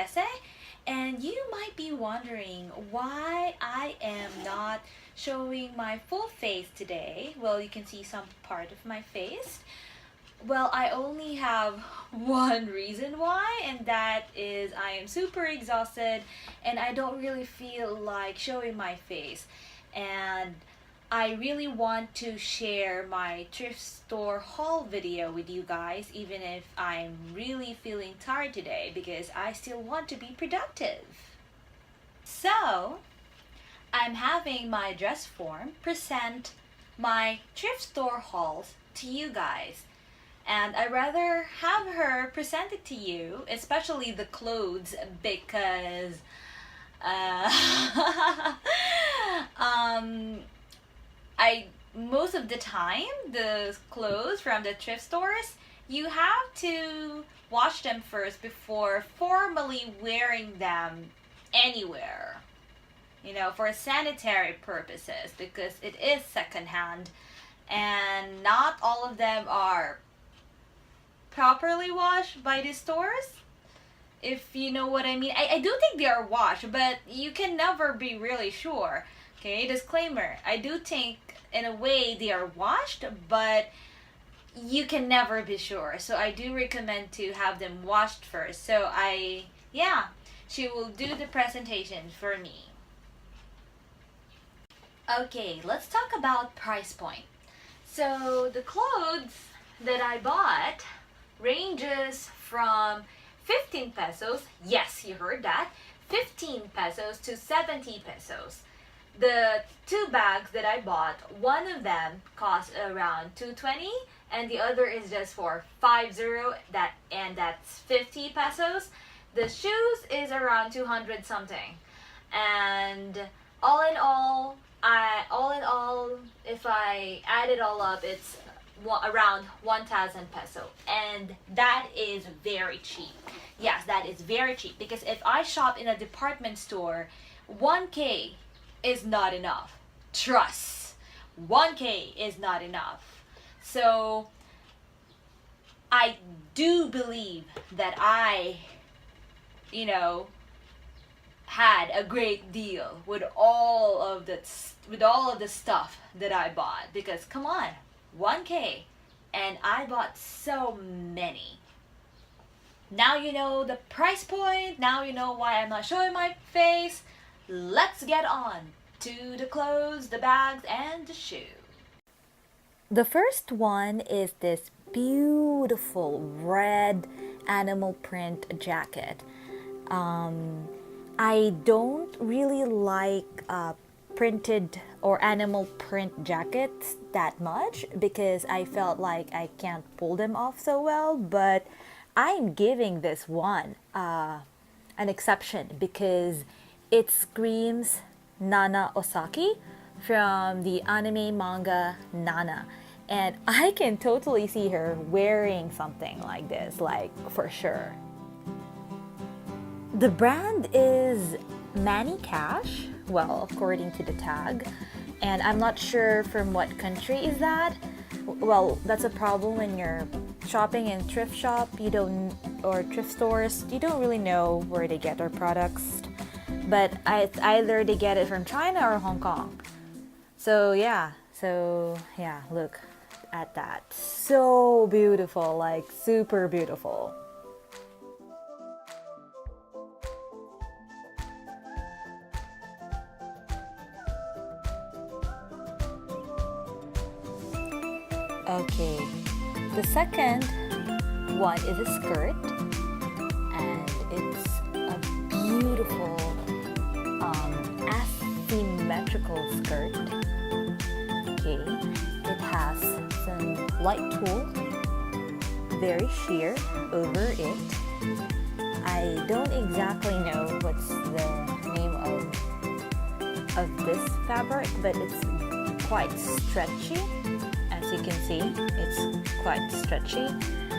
Kese, and you might be wondering why I am not showing my full face today. Well, you can see some part of my face. Well, I only have one reason why, and that is I am super exhausted and I don't really feel like showing my face. And I really want to share my thrift store haul video with you guys, even if I'm really feeling tired today because I still want to be productive. So, I'm having my dress form present my thrift store hauls to you guys. And I rather have her present it to you, especially the clothes, because um, I most of the time the clothes from the thrift stores you have to wash them first before formally wearing them anywhere. For sanitary purposes because it is secondhand and not all of them are properly washed by the stores, if you know what I mean. I do think they are washed, but you can never be really sure. Okay, disclaimer. I do think in a way they are washed, but you can never be sure. So I do recommend to have them washed first. So yeah, she will do the presentation for me. Okay, let's talk about price point. So the clothes that I bought ranges from 15 pesos, yes, you heard that, 15 pesos to 70 pesos. The two bags that I bought, one of them cost around 220 and the other is just for 50, and that's 50 pesos. The shoes is around 200 something. And all in all, if I add it all up, it's around 1,000 peso, and that is very cheap. Yes, that is very cheap because if I shop in a department store, 1k is not enough. Trust, 1k is not enough. So I do believe that I you know had a great deal with all of the stuff that I bought, because come on, 1k and I bought so many. Now you know the price point, now you know why I'm not showing my face. Let's get on to the clothes, the bags, and the shoe. The first one is this beautiful red animal print jacket. I don't really like printed or animal print jackets that much because I felt like I can't pull them off so well, but I'm giving this one an exception because it screams Nana Osaki from the anime manga Nana. And I can totally see her wearing something like this, like for sure. The brand is Manny Cash, well, according to the tag. And I'm not sure from what country is that. Well, that's a problem when you're shopping in thrift shop, or thrift stores, you don't really know where they get their products. But it's either they get it from China or Hong Kong. So yeah, look at that. So beautiful, like super beautiful. Okay, the second one is a skirt, and it's a beautiful asymmetrical skirt. Okay, it has some light tulle, very sheer over it. I don't exactly know what's the name of this fabric, but it's quite stretchy. You can see it's quite stretchy,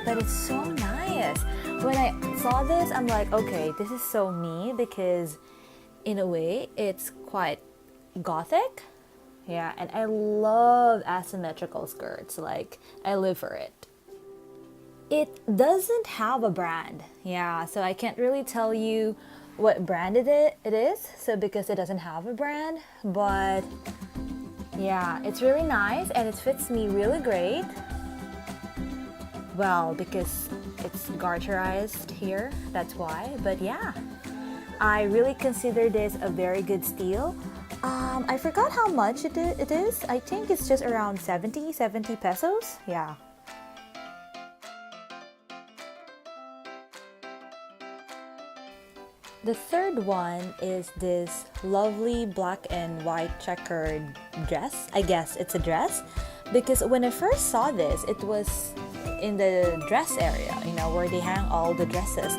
but it's so nice. When I saw this, I'm like, okay, this is so me, because in a way it's quite gothic. Yeah, and I love asymmetrical skirts, like I live for it. It doesn't have a brand. Yeah, so I can't really tell you what brand it is, so because it doesn't have a brand, but yeah, it's really nice and it fits me really great. Well, because it's garterized here, that's why. But yeah, I really consider this a very good steal. I forgot how much it is. I think it's just around 70 pesos. Yeah. The third one is this lovely black and white checkered dress. I guess it's a dress because when I first saw this, it was in the dress area, where they hang all the dresses.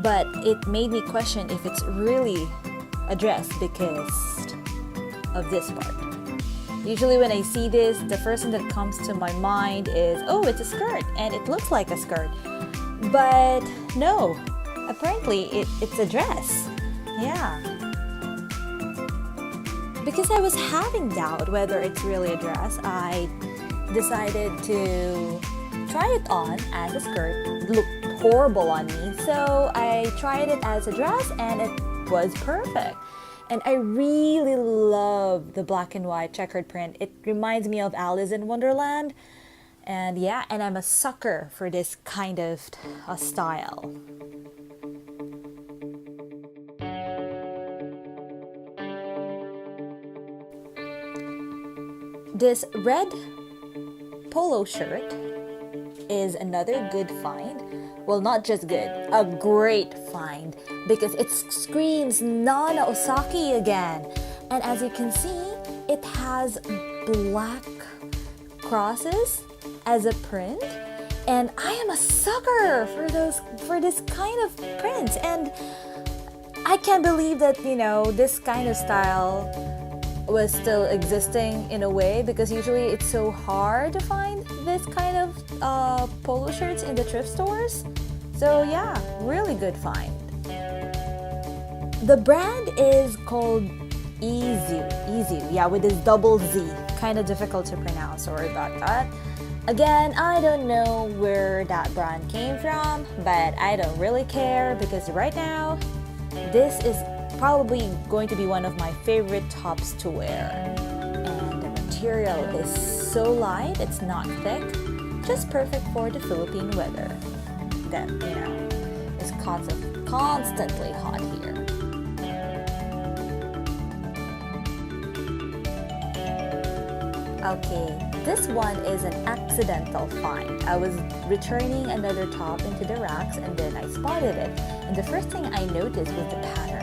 But it made me question if it's really a dress because of this part. Usually when I see this, the first thing that comes to my mind is, oh, it's a skirt and it looks like a skirt. But no. Apparently, it's a dress. Yeah. Because I was having doubt whether it's really a dress, I decided to try it on as a skirt. It looked horrible on me, so I tried it as a dress and it was perfect. And I really love the black and white checkered print. It reminds me of Alice in Wonderland. And yeah, and I'm a sucker for this kind of style. This red polo shirt is another good find. Well, not just good, a great find because it screams Nana Osaki again. And as you can see, it has black crosses as a print. And I am a sucker for this kind of prints. And I can't believe that, this kind of style was still existing in a way because usually it's so hard to find this kind of polo shirts in the thrift stores. So yeah, really good find. The brand is called Izzue, yeah, with this double Z. Kind of difficult to pronounce, sorry about that. Again, I don't know where that brand came from, but I don't really care because right now, this is probably going to be one of my favorite tops to wear. And the material is so light, it's not thick, just perfect for the Philippine weather. That, is constantly hot here. Okay, this one is an accidental find. I was returning another top into the racks and then I spotted it. And the first thing I noticed was the pattern.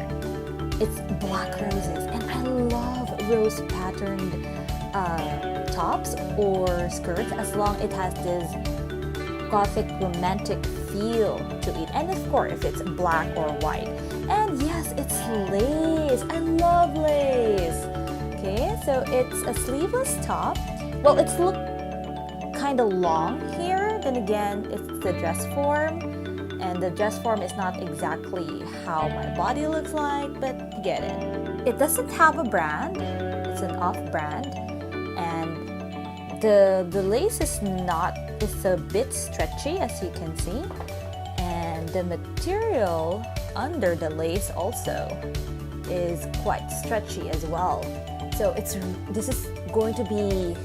It's black roses, and I love rose patterned tops or skirts as long it has this gothic romantic feel to it, and of course if it's black or white. And yes, it's lace. I love lace. Okay, so it's a sleeveless top. Well, it's look kind of long here, then again it's the dress form. And the dress form is not exactly how my body looks like, but you get it. It doesn't have a brand. It's an off-brand. And the lace is a bit stretchy, as you can see. And the material under the lace also is quite stretchy as well. So this is going to be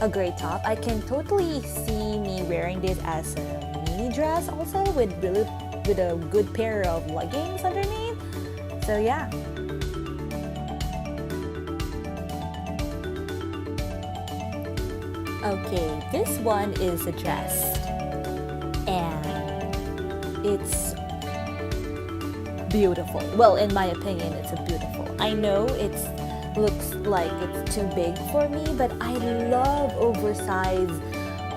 a great top. I can totally see me wearing this as a dress also with a good pair of leggings underneath. So yeah. Okay, this one is a dress and it's beautiful. Well, in my opinion, it's a beautiful. I know it looks like it's too big for me, but I love oversized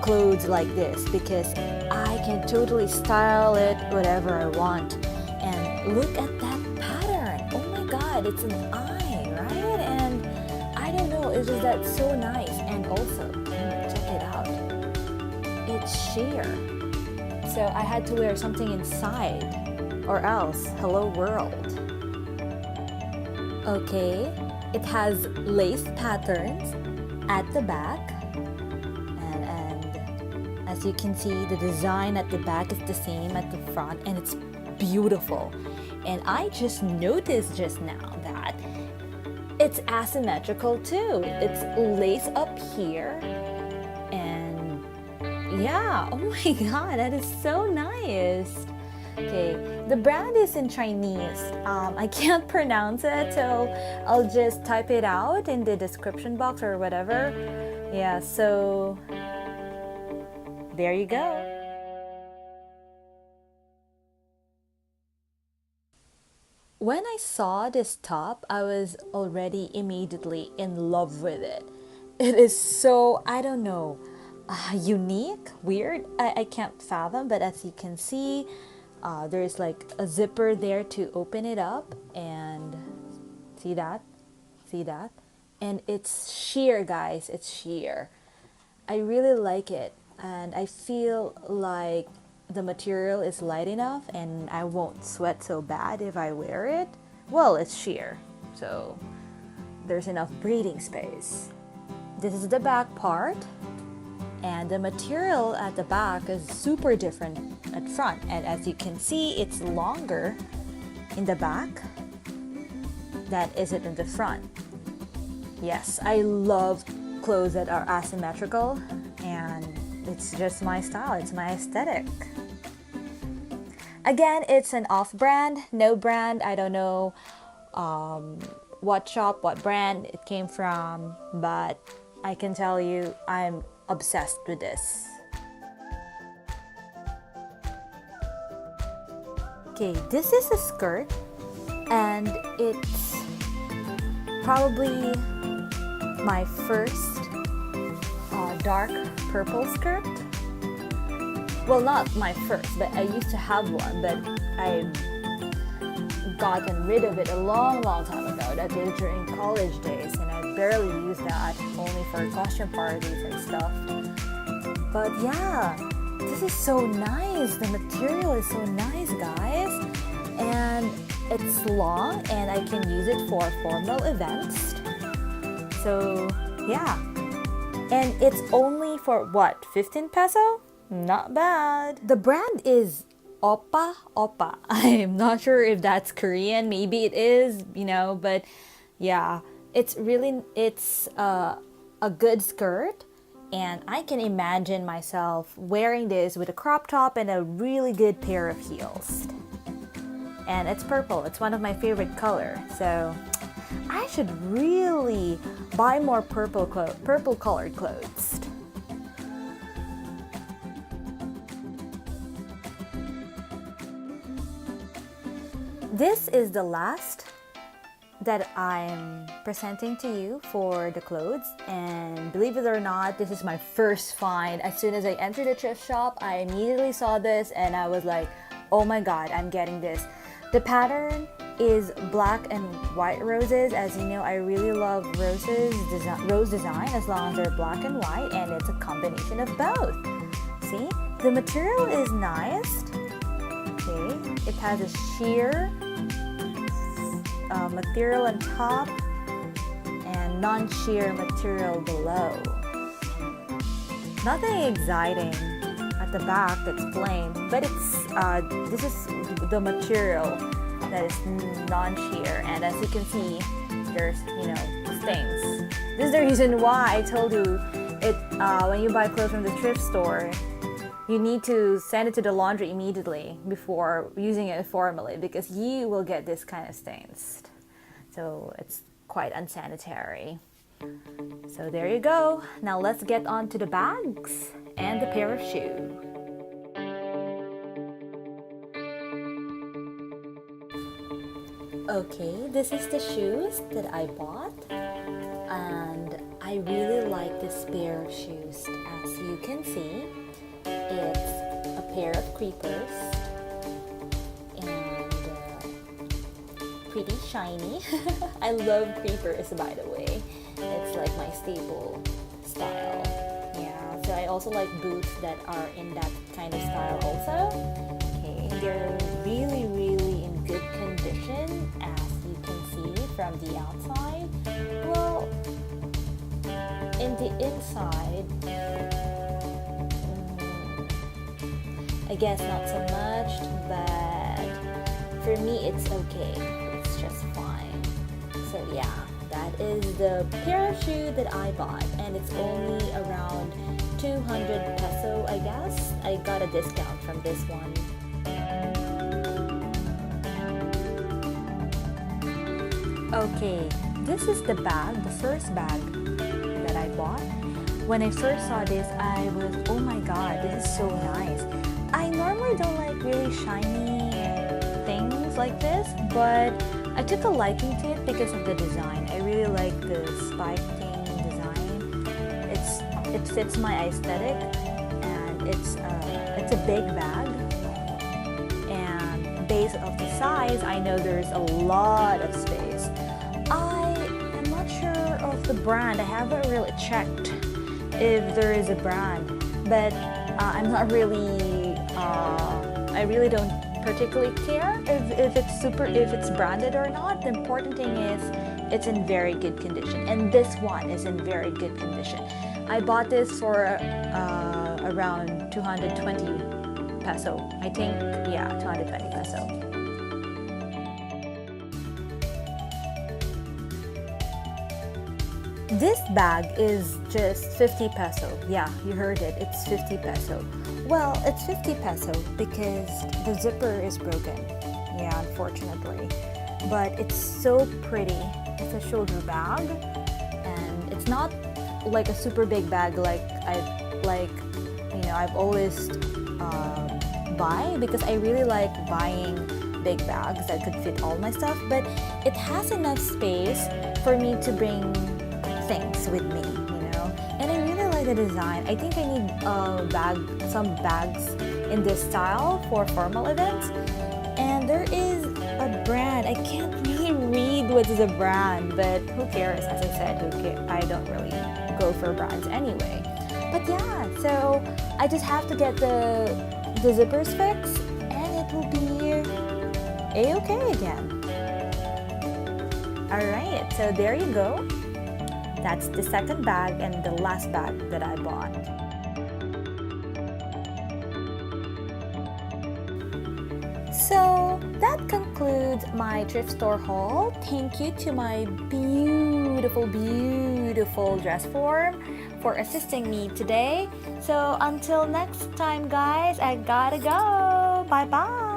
clothes like this because I can totally style it whatever I want. And look at that pattern. Oh my god, it's an eye, right? And I don't know, it's just that so nice. And also, check it out. It's sheer. So I had to wear something inside or else, hello world. Okay, it has lace patterns at the back. As you can see, the design at the back is the same at the front, and it's beautiful. And I just noticed just now that it's asymmetrical too. It's lace up here, and yeah, oh my god, that is so nice. Okay, the brand is in Chinese. I can't pronounce it, so I'll just type it out in the description box or whatever. Yeah, so there you go. When I saw this top, I was already immediately in love with it. It is so, I don't know, unique, weird. I can't fathom, but as you can see, there's like a zipper there to open it up, and see that? See that? And it's sheer, guys. It's sheer. I really like it, and I feel like the material is light enough and I won't sweat so bad if I wear it. Well, it's sheer, so there's enough breathing space. This is the back part, and the material at the back is super different at front, and as you can see, it's longer in the back than is it in the front. Yes, I love clothes that are asymmetrical, and it's just my style, it's my aesthetic. Again, it's an off-brand, no brand. I don't know what shop, what brand it came from, but I can tell you I'm obsessed with this. Okay, this is a skirt, and it's probably my first dark purple skirt. Well, not my first, but I used to have one, but I've gotten rid of it a long time ago. That was during college days, and I barely used that, only for costume parties and stuff. But yeah, this is so nice. The material is so nice, guys. And it's long, and I can use it for formal events. So yeah. And it's only for what, 15 peso? Not bad. The brand is Oppa. I'm not sure if that's Korean. Maybe it is, but yeah, it's a good skirt, and I can imagine myself wearing this with a crop top and a really good pair of heels. And it's purple. It's one of my favorite colors. So I should really buy more purple colored clothes. This is the last that I'm presenting to you for the clothes, and believe it or not, this is my first find. As soon as I entered the thrift shop, I immediately saw this and I was like, oh my god, I'm getting this. The pattern is black and white roses. As you know, I really love rose design as long as they're black and white, and it's a combination of both. See, the material is nice. Okay, it has a sheer material on top and non-sheer material below. Nothing exciting at the back that's plain, but it's this is the material that is non-sheer, and as you can see, there's stains. This is the reason why I told you it when you buy clothes from the thrift store, you need to send it to the laundry immediately before using it formally, because you will get this kind of stains. So it's quite unsanitary. So there you go. Now let's get on to the bags and the pair of shoes. Okay, this is the shoes that I bought, and I really like this pair of shoes. As you can see, it's a pair of creepers, and pretty shiny. I love creepers, by the way. It's like my staple style. Yeah, so I also like boots that are in that kind of style also. Okay, they're really in good condition, as you can see from the outside. Well, in the inside, I guess not so much, but for me it's okay. It's just fine. So yeah, that is the pair of shoe that I bought, and it's only around 200 peso, I guess. I got a discount from this one. Okay, this is the bag, the first bag that I bought. When I first saw this, I was, oh my god, this is so nice. I normally don't like really shiny things like this, but I took a liking to it because of the design. I really like the spiking design. It fits my aesthetic, and it's a big bag. And based off the size, I know there's a lot of space. I am not sure of the brand. I haven't really checked if there is a brand, but I'm not really. I really don't particularly care if it's branded or not. The important thing is it's in very good condition, and this one is in very good condition. I bought this for around 220 peso. I think, yeah, 220 peso. This bag is just 50 peso. Yeah, you heard it. It's 50 peso. Well, it's 50 peso because the zipper is broken. Yeah, unfortunately. But it's so pretty. It's a shoulder bag, and it's not like a super big bag I've always buy, because I really like buying big bags that could fit all my stuff, but it has enough space for me to bring things with me, and I really like the design. I think I need some bags in this style for formal events. And there is a brand, I can't really read what is a brand, but who cares? As I said, I don't really go for brands anyway. But yeah, so I just have to get the zippers fixed, and it will be a-okay again. Alright, so there you go. That's the second bag and the last bag that I bought. So that concludes my thrift store haul. Thank you to my beautiful, beautiful dress form for assisting me today. So until next time, guys, I gotta go. Bye bye.